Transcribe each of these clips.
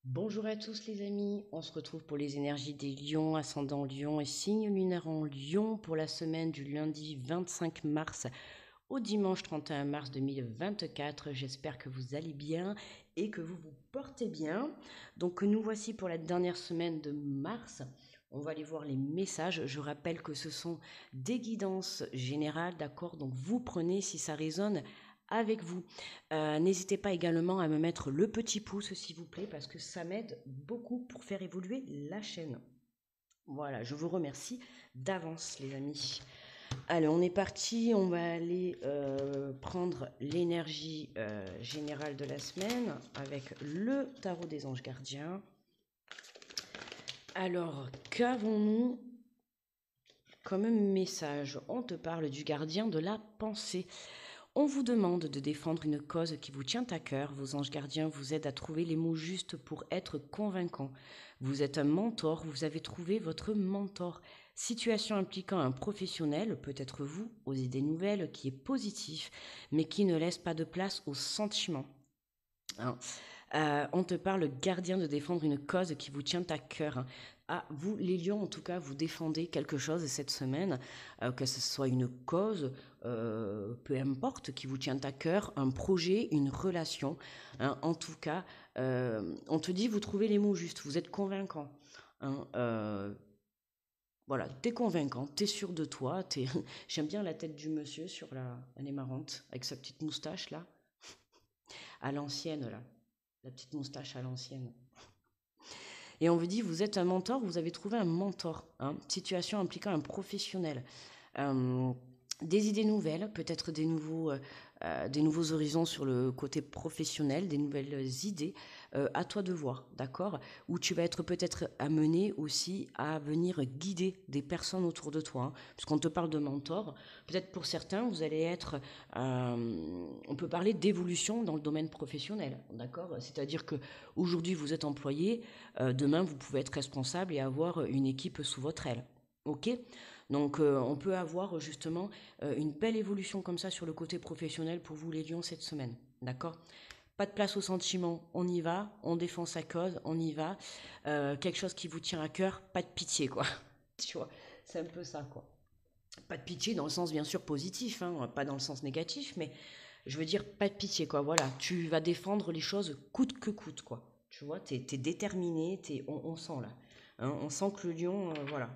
Bonjour à tous les amis, on se retrouve pour les énergies des lions, ascendant lion et signe lunaire en lion pour la semaine du lundi 25 mars au dimanche 31 mars 2024. J'espère que vous allez bien et que vous vous portez bien. Donc nous voici pour la dernière semaine de mars. On va aller voir les messages. Je rappelle que ce sont des guidances générales, d'accord? Donc vous prenez si ça résonne avec vous. N'hésitez pas également à me mettre le petit pouce s'il vous plaît parce que ça m'aide beaucoup pour faire évoluer la chaîne. Voilà, je vous remercie d'avance les amis. Allez, on est parti, on va aller prendre l'énergie générale de la semaine avec le tarot des anges gardiens. Alors, qu'avons-nous comme message? On te parle du gardien de la pensée. On vous demande de défendre une cause qui vous tient à cœur. Vos anges gardiens vous aident à trouver les mots justes pour être convaincant. Vous êtes un mentor, vous avez trouvé votre mentor. Situation impliquant un professionnel, peut-être vous, aux idées nouvelles, qui est positif, mais qui ne laisse pas de place aux sentiments. Hein. On te parle gardien de défendre une cause qui vous tient à cœur. Hein. Ah, vous, les lions, en tout cas, vous défendez quelque chose cette semaine, que ce soit une cause, peu importe, qui vous tient à cœur, un projet, une relation. Hein. En tout cas, on te dit, vous trouvez les mots justes, vous êtes convaincant. Hein. Voilà, t'es convaincant, t'es sûr de toi. J'aime bien la tête du monsieur sur la... Elle est marrante, avec sa petite moustache là, à l'ancienne là. La petite moustache à l'ancienne. Et on vous dit, vous êtes un mentor, vous avez trouvé un mentor. Hein, situation impliquant un professionnel. Euh, des idées nouvelles, peut-être des nouveaux horizons sur le côté professionnel, des nouvelles idées, à toi de voir, d'accord? Où tu vas être peut-être amené aussi à venir guider des personnes autour de toi, hein, puisqu'on te parle de mentor. Peut-être pour certains, vous allez être, on peut parler d'évolution dans le domaine professionnel, d'accord? C'est-à-dire que aujourd'hui vous êtes employé, demain vous pouvez être responsable et avoir une équipe sous votre aile, ok? Donc on peut avoir justement une belle évolution comme ça sur le côté professionnel pour vous les lions cette semaine. D'accord? Pas de place aux sentiments, on y va, on défend sa cause, on y va. Quelque chose qui vous tient à cœur, pas de pitié quoi. Tu vois, c'est un peu ça quoi. Pas de pitié dans le sens bien sûr positif, hein, pas dans le sens négatif, mais je veux dire pas de pitié quoi. Voilà, tu vas défendre les choses coûte que coûte quoi. Tu vois, t'es déterminé, on sent là. Hein, on sent que le lion, voilà,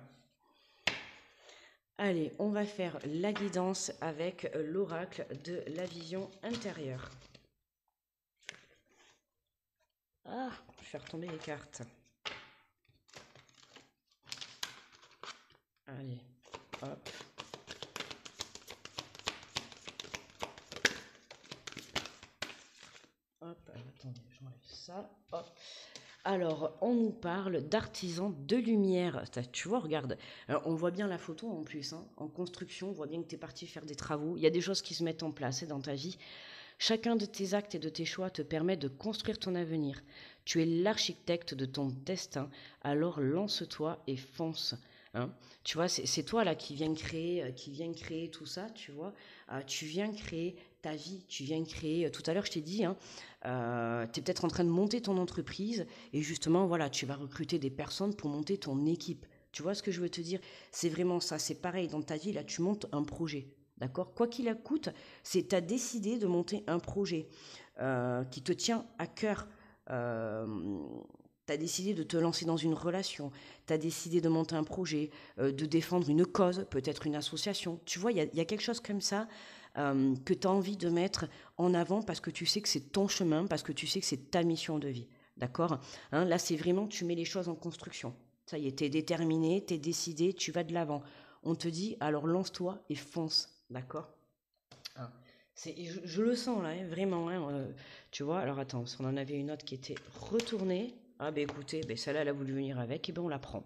allez, on va faire la guidance avec l'oracle de la vision intérieure. Ah, je vais faire tomber les cartes. Allez, hop. Hop, attendez, j'enlève ça. Hop. Alors, on nous parle d'artisans de lumière. Tu vois, regarde, alors, on voit bien la photo en plus. Hein. En construction, on voit bien que tu es parti faire des travaux. Il y a des choses qui se mettent en place dans ta vie. Chacun de tes actes et de tes choix te permet de construire ton avenir. Tu es l'architecte de ton destin, alors lance-toi et fonce. Hein. Tu vois, c'est toi là qui viens créer tout ça, tu vois. Tu viens créer ta vie, tu viens créer. Tout à l'heure, je t'ai dit, hein, tu es peut-être en train de monter ton entreprise et justement, voilà, tu vas recruter des personnes pour monter ton équipe. Tu vois ce que je veux te dire? C'est vraiment ça. C'est pareil dans ta vie, là, tu montes un projet. D'accord? Quoi qu'il en coûte, c'est tu as décidé de monter un projet qui te tient à cœur. Tu as décidé de te lancer dans une relation. Tu as décidé de monter un projet, de défendre une cause, peut-être une association. Tu vois, il y a quelque chose comme ça que tu as envie de mettre en avant parce que tu sais que c'est ton chemin, parce que tu sais que c'est ta mission de vie. D'accord? Hein, là, c'est vraiment, tu mets les choses en construction. Ça y est, tu es déterminé, tu es décidé, tu vas de l'avant. On te dit, alors lance-toi et fonce. D'accord? Hein. Je le sens là, hein, vraiment. Hein, tu vois, alors attends, parce qu'on en avait une autre qui était retournée. Ah ben écoutez, ben celle-là, elle a voulu venir avec, et ben on la prend.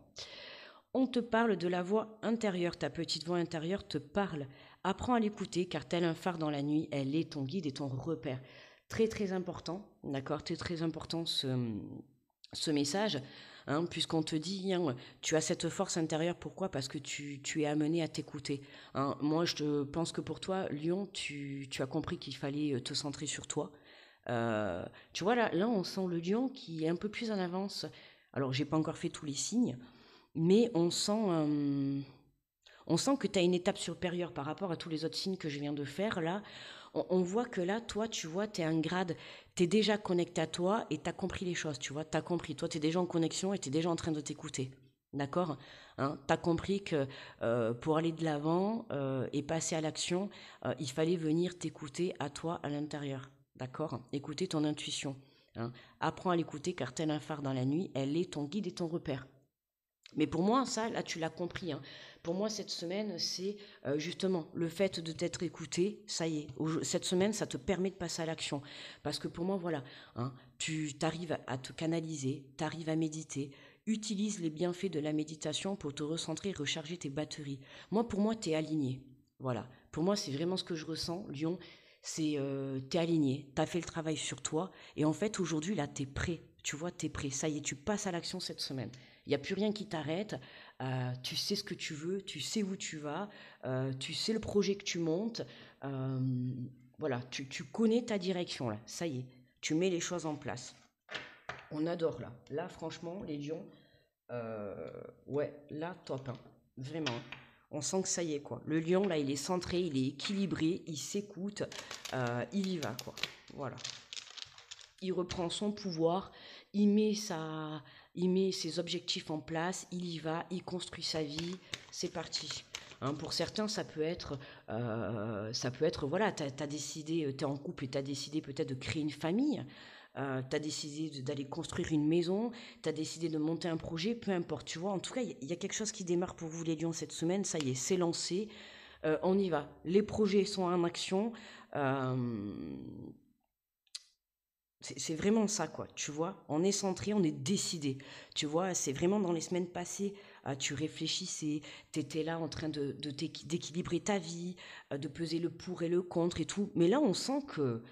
On te parle de la voix intérieure, ta petite voix intérieure te parle. Apprends à l'écouter, car tel un phare dans la nuit, elle est ton guide et ton repère. Très très important, d'accord? Très très important ce message, hein, puisqu'on te dit, hein, tu as cette force intérieure, pourquoi? Parce que tu es amené à t'écouter. Hein. Moi, je pense que pour toi, Lyon, tu as compris qu'il fallait te centrer sur toi, Tu vois, là, on sent le lion qui est un peu plus en avance. Alors, j'ai pas encore fait tous les signes, mais on sent que tu as une étape supérieure par rapport à tous les autres signes que je viens de faire. Là, on voit que là, toi, tu vois, tu es un grade, tu es déjà connecté à toi et tu as compris les choses, tu vois, tu as compris. Toi, tu es déjà en connexion et tu es déjà en train de t'écouter. D'accord, hein, tu as compris que pour aller de l'avant et passer à l'action, il fallait venir t'écouter à toi à l'intérieur. D'accord, écouter ton intuition. Hein. Apprends à l'écouter car tel un phare dans la nuit, elle est ton guide et ton repère. Mais pour moi, ça, là, tu l'as compris. Hein. Pour moi, cette semaine, c'est justement le fait de t'être écouté. Ça y est, cette semaine, ça te permet de passer à l'action. Parce que pour moi, voilà, hein, tu arrives à te canaliser, tu arrives à méditer. Utilise les bienfaits de la méditation pour te recentrer et recharger tes batteries. Moi, pour moi, tu es aligné. Voilà. Pour moi, c'est vraiment ce que je ressens, Lyon. C'est t'es aligné, t'as fait le travail sur toi. Et en fait, aujourd'hui, là, t'es prêt. Tu vois, t'es prêt. Ça y est, tu passes à l'action cette semaine. Il n'y a plus rien qui t'arrête. Tu sais ce que tu veux, tu sais où tu vas, tu sais le projet que tu montes. euh, voilà, tu connais ta direction là. Ça y est, tu mets les choses en place. On adore là. Là, franchement, les lions, euh, ouais, là, top. Hein. Vraiment. On sent que ça y est, quoi. Le lion, là, il est centré, il est équilibré, il s'écoute, il y va, quoi. Voilà. Il reprend son pouvoir, il met, il met ses objectifs en place, il y va, il construit sa vie, c'est parti. Hein, pour certains, ça peut être voilà, t'as décidé, t'es en couple et t'as décidé peut-être de créer une famille, t'as décidé d'aller construire une maison, t'as décidé de monter un projet, peu importe, tu vois. En tout cas, il y a quelque chose qui démarre pour vous les lions cette semaine, ça y est, c'est lancé, on y va. Les projets sont en action. Euh, c'est vraiment ça, quoi. Tu vois, on est centré, on est décidé. Tu vois, c'est vraiment dans les semaines passées, tu réfléchissais, tu étais là en train d'équilibrer ta vie, de peser le pour et le contre et tout. Mais là, on sent que,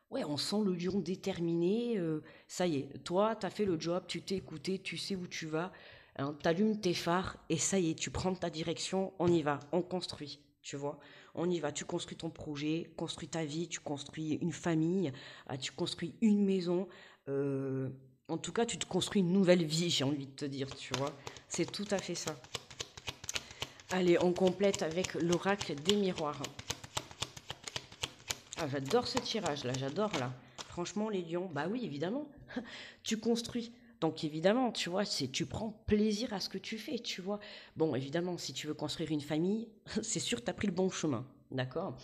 ouais, on sent le lion déterminé. Ça y est, toi, tu as fait le job, tu t'es écouté, tu sais où tu vas, hein, tu allumes tes phares et ça y est, tu prends ta direction, on y va, on construit. Tu vois, on y va, tu construis ton projet, construis ta vie, tu construis une famille, tu construis une maison. euh, En tout cas, tu te construis une nouvelle vie, j'ai envie de te dire, tu vois. C'est tout à fait ça. Allez, on complète avec l'oracle des miroirs. Ah, j'adore ce tirage là, j'adore là. Franchement, les lions, bah oui, évidemment, tu construis. Donc évidemment, tu vois, tu prends plaisir à ce que tu fais, tu vois. Bon, évidemment, si tu veux construire une famille, c'est sûr que tu as pris le bon chemin, d'accord.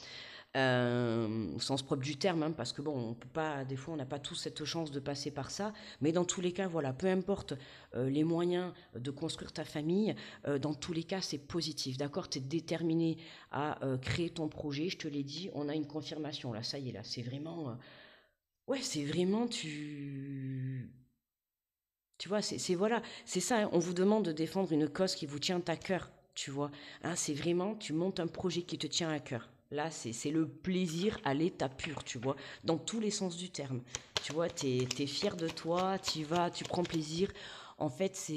Au sens propre du terme, hein, parce que bon, on peut pas, des fois, on n'a pas tous cette chance de passer par ça, mais dans tous les cas, voilà, peu importe les moyens de construire ta famille, dans tous les cas, c'est positif, d'accord. Tu es déterminé à créer ton projet, je te l'ai dit, on a une confirmation, là, ça y est, là, c'est vraiment, ouais, c'est vraiment, tu vois, voilà, c'est ça, hein, on vous demande de défendre une cause qui vous tient à cœur, tu vois. Hein, c'est vraiment, tu montes un projet qui te tient à cœur. Là, c'est le plaisir à l'état pur, tu vois, dans tous les sens du terme. Tu vois, t'es fier de toi, tu vas, tu prends plaisir. En fait,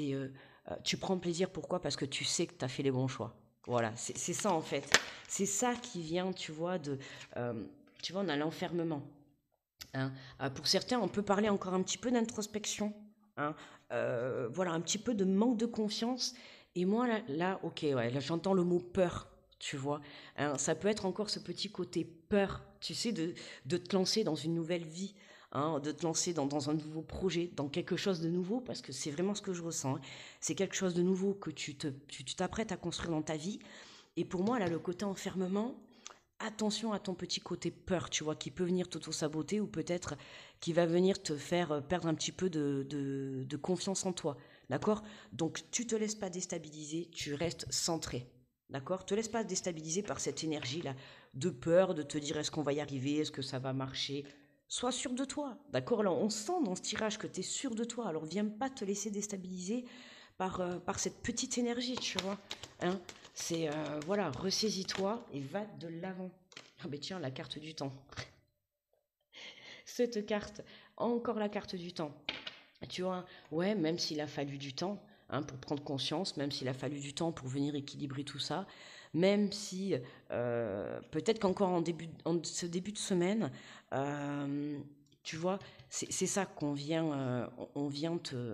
tu prends plaisir, pourquoi? Parce que tu sais que tu as fait les bons choix. Voilà, c'est ça en fait. C'est ça qui vient, tu vois, euh, tu vois, on a l'enfermement. Hein. Pour certains, on peut parler encore un petit peu d'introspection. Hein. Voilà, un petit peu de manque de confiance. Et moi, ok, ouais, là, j'entends le mot peur, tu vois. Hein, ça peut être encore ce petit côté peur, tu sais, de te lancer dans une nouvelle vie, hein, de te lancer dans un nouveau projet, dans quelque chose de nouveau, parce que c'est vraiment ce que je ressens. Hein. C'est quelque chose de nouveau que tu t'apprêtes à construire dans ta vie. Et pour moi, là, le côté enfermement, attention à ton petit côté peur, tu vois, qui peut venir t'auto-saboter ou peut-être qui va venir te faire perdre un petit peu de confiance en toi, d'accord? Donc, tu te laisses pas déstabiliser, tu restes centré, d'accord? Te laisse pas déstabiliser par cette énergie-là de peur, de te dire est-ce qu'on va y arriver, est-ce que ça va marcher? Sois sûr de toi, d'accord? Là, on sent dans ce tirage que tu es sûr de toi, alors viens pas te laisser déstabiliser par cette petite énergie, tu vois, hein? C'est, voilà, ressaisis-toi et va de l'avant. Ah ben tiens, la carte du temps. Cette carte, encore la carte du temps. Tu vois, ouais, même s'il a fallu du temps hein, pour prendre conscience, même s'il a fallu du temps pour venir équilibrer tout ça, même si peut-être qu'encore en ce début de semaine, euh, Tu vois, c'est ça qu'on vient, on vient te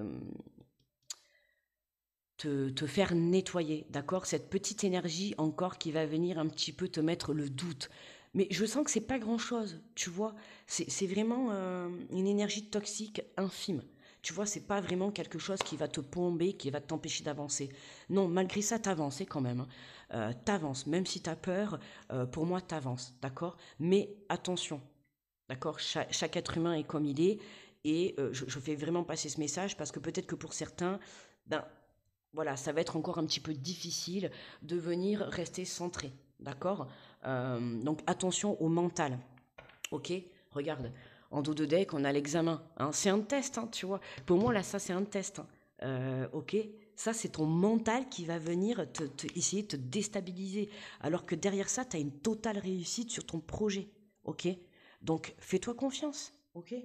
faire nettoyer, d'accord? Cette petite énergie encore qui va venir un petit peu te mettre le doute. Mais je sens que c'est pas grand-chose, tu vois? C'est vraiment une énergie toxique infime. Tu vois, c'est pas vraiment quelque chose qui va te plomber, qui va t'empêcher d'avancer. Non, malgré ça, t'avances quand même, hein. T'avances, même si t'as peur, pour moi, t'avances, d'accord? Mais attention, d'accord? Chaque être humain est comme il est. Et je fais vraiment passer ce message parce que peut-être que pour certains, ben, voilà, ça va être encore un petit peu difficile de venir rester centré, d'accord? Donc attention au mental, ok? Regarde, en dos de deck, on a l'examen, hein, c'est un test, hein, tu vois. Pour moi, là, ça, c'est un test, hein, ok? Ça, c'est ton mental qui va venir essayer de te déstabiliser, alors que derrière ça, tu as une totale réussite sur ton projet, ok? Donc, fais-toi confiance, ok?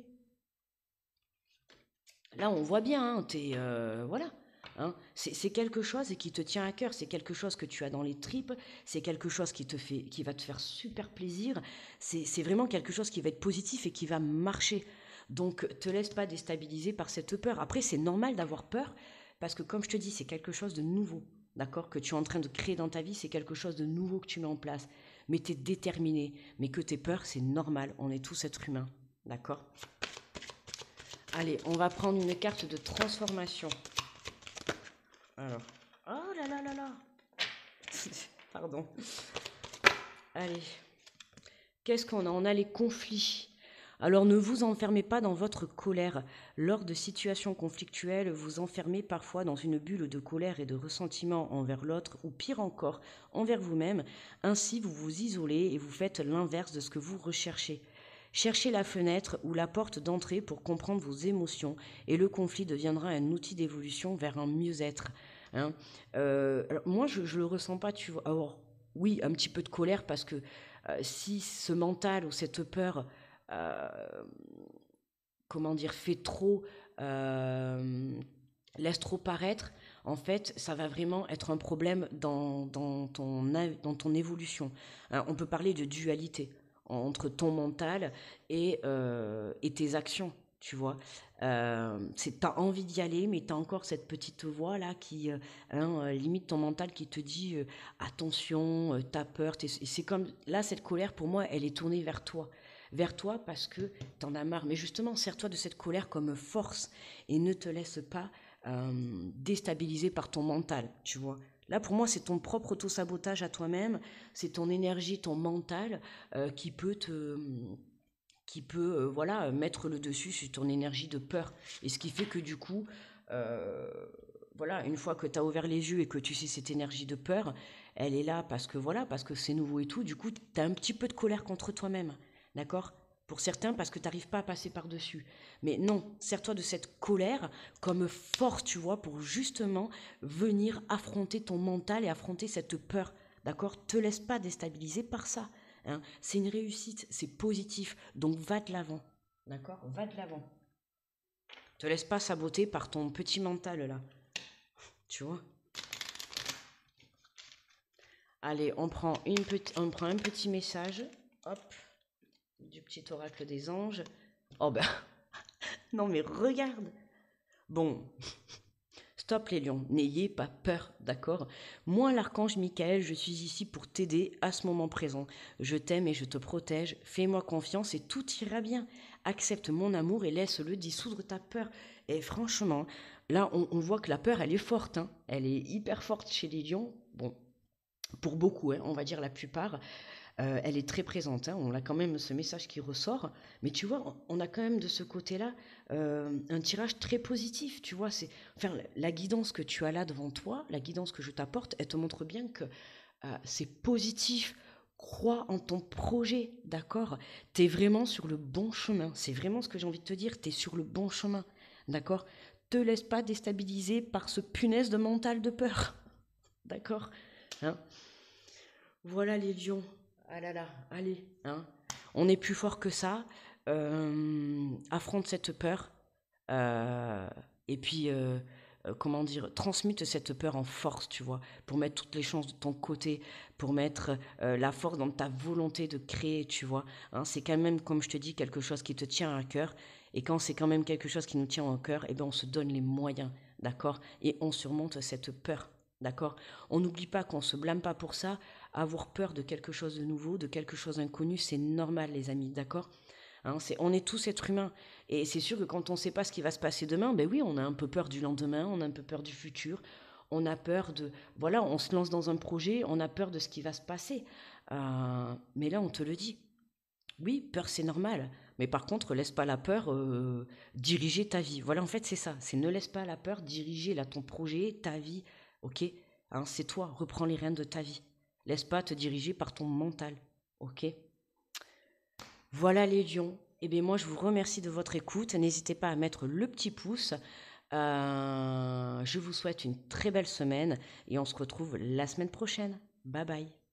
Là, on voit bien, hein, voilà. Hein, c'est quelque chose qui te tient à cœur, c'est quelque chose que tu as dans les tripes, c'est quelque chose qui va te faire super plaisir, c'est vraiment quelque chose qui va être positif et qui va marcher. Donc, te laisse pas déstabiliser par cette peur. Après, c'est normal d'avoir peur parce que, comme je te dis, c'est quelque chose de nouveau, d'accord, que tu es en train de créer dans ta vie, c'est quelque chose de nouveau que tu mets en place. Mais tu es déterminé, mais que tu aies peur, c'est normal, on est tous êtres humains, d'accord? Allez, on va prendre une carte de transformation. Alors. Oh là là là là. Pardon. Allez. Qu'est-ce qu'on a? On a les conflits. Alors ne vous enfermez pas dans votre colère. Lors de situations conflictuelles, vous enfermez parfois dans une bulle de colère et de ressentiment envers l'autre, ou pire encore, envers vous-même. Ainsi, vous vous isolez et vous faites l'inverse de ce que vous recherchez. Cherchez la fenêtre ou la porte d'entrée pour comprendre vos émotions et le conflit deviendra un outil d'évolution vers un mieux-être. Hein. Alors, moi, je ne le ressens pas, tu vois. Alors, oui, un petit peu de colère parce que si ce mental ou cette peur, euh, comment dire, fait trop, laisse trop paraître, en fait, ça va vraiment être un problème dans ton évolution. Hein, on peut parler de dualité entre ton mental et tes actions, tu vois. T'as envie d'y aller, mais t'as encore cette petite voix là qui, limite ton mental qui te dit attention, t'as peur. Et c'est comme là, cette colère pour moi, elle est tournée vers toi parce que t'en as marre. Mais justement, sers-toi de cette colère comme force et ne te laisse pas déstabiliser par ton mental, tu vois. Là, pour moi, c'est ton propre auto-sabotage à toi-même, c'est ton énergie, ton mental qui peut voilà, mettre le dessus sur ton énergie de peur. Et ce qui fait que du coup, euh, voilà, une fois que tu as ouvert les yeux et que tu sais cette énergie de peur, elle est là parce que voilà, parce que c'est nouveau et tout, du coup, tu as un petit peu de colère contre toi-même. D'accord? Pour certains, parce que tu n'arrives pas à passer par-dessus. Mais non, sers-toi de cette colère comme force, tu vois, pour justement venir affronter ton mental et affronter cette peur. D'accord? Te laisse pas déstabiliser par ça. Hein. C'est une réussite, c'est positif. Donc va de l'avant. D'accord? Va de l'avant. Te laisse pas saboter par ton petit mental là. Tu vois? Allez, on prend un petit message. Hop. Du petit oracle des anges. Oh ben, non mais regarde. Bon, stop les lions, n'ayez pas peur, d'accord? Moi, l'archange Michael, je suis ici pour t'aider à ce moment présent. Je t'aime et je te protège. Fais-moi confiance et tout ira bien. Accepte mon amour et laisse-le dissoudre ta peur. Et franchement, là, on voit que la peur, elle est forte, hein. Elle est hyper forte chez les lions. Bon, pour beaucoup, hein, on va dire la plupart. Elle est très présente, hein, on a quand même ce message qui ressort, mais tu vois, on a quand même de ce côté-là un tirage très positif, tu vois, enfin, la guidance que tu as là devant toi, la guidance que je t'apporte, elle te montre bien que c'est positif, crois en ton projet, d'accord? Tu es vraiment sur le bon chemin, c'est vraiment ce que j'ai envie de te dire, tu es sur le bon chemin, d'accord? Te laisse pas déstabiliser par ce punaise de mental de peur, d'accord? Hein. Voilà les lions. Ah là là, allez, hein. On est plus fort que ça. Affronte cette peur. Euh, et puis, comment dire, transmute cette peur en force, tu vois, pour mettre toutes les chances de ton côté, pour mettre la force dans ta volonté de créer, tu vois. Hein, c'est quand même, comme je te dis, quelque chose qui te tient à cœur. Et quand c'est quand même quelque chose qui nous tient au cœur, eh ben on se donne les moyens, d'accord? Et on surmonte cette peur, d'accord? On n'oublie pas qu'on ne se blâme pas pour ça. Avoir peur de quelque chose de nouveau, de quelque chose d'inconnu, c'est normal, les amis, d'accord? Hein, on est tous êtres humains. Et c'est sûr que quand on ne sait pas ce qui va se passer demain, ben oui, on a un peu peur du lendemain, on a un peu peur du futur, on a peur de... Voilà, on se lance dans un projet, on a peur de ce qui va se passer. Mais là, on te le dit. Oui, peur, c'est normal. Mais par contre, laisse pas la peur diriger ta vie. Voilà, en fait, c'est ça. C'est ne laisse pas la peur diriger là, ton projet, ta vie. Ok? Hein, c'est toi. Reprends les rênes de ta vie. Laisse pas te diriger par ton mental. Ok? Voilà les lions. Eh bien moi je vous remercie de votre écoute. N'hésitez pas à mettre le petit pouce. Je vous souhaite une très belle semaine et on se retrouve la semaine prochaine. Bye bye.